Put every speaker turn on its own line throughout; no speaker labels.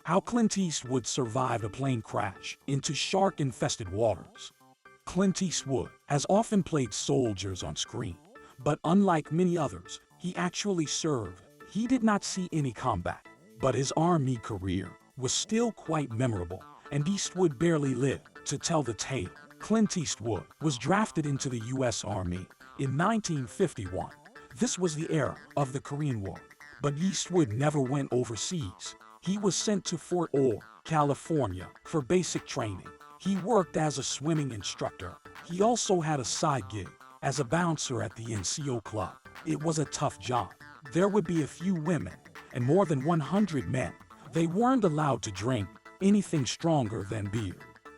How Clint Eastwood survived a plane crash into shark-infested waters. Clint Eastwood has often played soldiers on screen, but unlike many others, he actually served. He did not see any combat, but his army career was still quite memorable, and Eastwood barely lived to tell the tale. Clint Eastwood was drafted into the U.S. Army in 1951. This was the era of the Korean War, but Eastwood never went overseas. He was sent to Fort Ord, California, for basic training. He worked as a swimming instructor. He also had a side gig as a bouncer at the NCO club. It was a tough job. There would be a few women and more than 100 men. They weren't allowed to drink anything stronger than beer.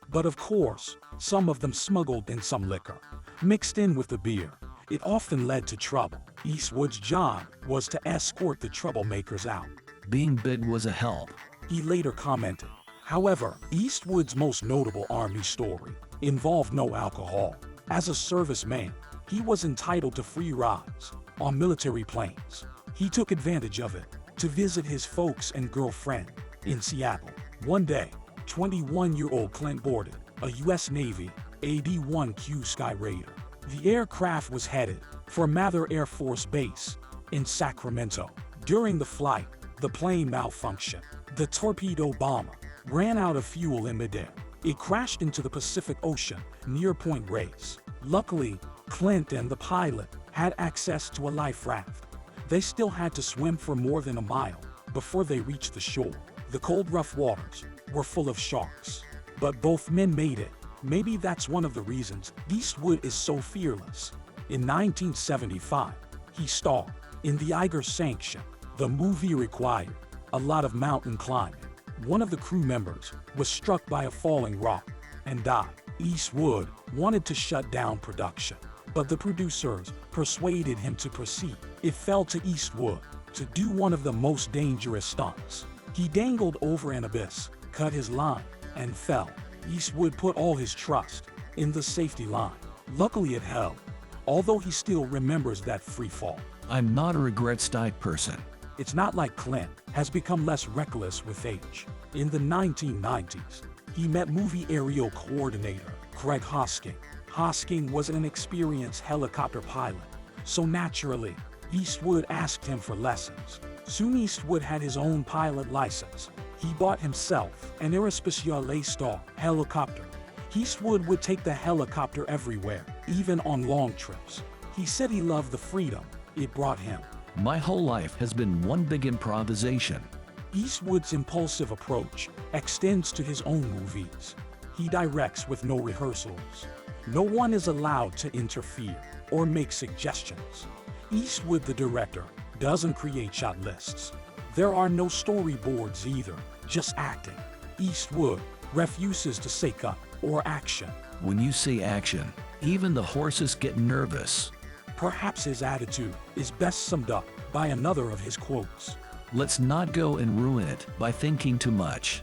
But of course, some of them smuggled in some liquor, mixed in with the beer. It often led to trouble. Eastwood's job was to escort the troublemakers out.
Being big was a help,
he later commented. However, Eastwood's most notable army story involved no alcohol. As a serviceman, he was entitled to free rides on military planes. He took advantage of it to visit his folks and girlfriend in Seattle. One day, 21-year-old Clint boarded a U.S. Navy AD-1Q Sky Raider. The aircraft was headed for Mather Air Force Base in Sacramento. During the flight, the plane malfunctioned. The torpedo bomber ran out of fuel in midair. It crashed into the Pacific Ocean near Point Reyes. Luckily, Clint and the pilot had access to a life raft. They still had to swim for more than a mile before they reached the shore. The cold, rough waters were full of sharks, but both men made it. Maybe that's one of the reasons Eastwood is so fearless. In 1975, he starred in the Iger Sanction. The movie required a lot of mountain climbing. One of the crew members was struck by a falling rock and died. Eastwood wanted to shut down production, but the producers persuaded him to proceed. It fell to Eastwood to do one of the most dangerous stunts. He dangled over an abyss, cut his line, and fell. Eastwood put all his trust in the safety line. Luckily it held, although he still remembers that free fall.
I'm not a regrets type person.
It's not like Clint has become less reckless with age. In the 1990s, he met movie aerial coordinator Craig Hosking. Hosking was an experienced helicopter pilot, so naturally, Eastwood asked him for lessons. Soon Eastwood had his own pilot license. He bought himself an Aerospatiale Star helicopter. Eastwood would take the helicopter everywhere, even on long trips. He said he loved the freedom it brought him.
My whole life has been one big improvisation.
Eastwood's impulsive approach extends to his own movies. He directs with no rehearsals. No one is allowed to interfere or make suggestions. Eastwood, the director, doesn't create shot lists. There are no storyboards either, just acting. Eastwood refuses to say cut or action.
When you say action, even the horses get nervous.
Perhaps his attitude is best summed up by another of his quotes.
Let's not go and ruin it by thinking too much.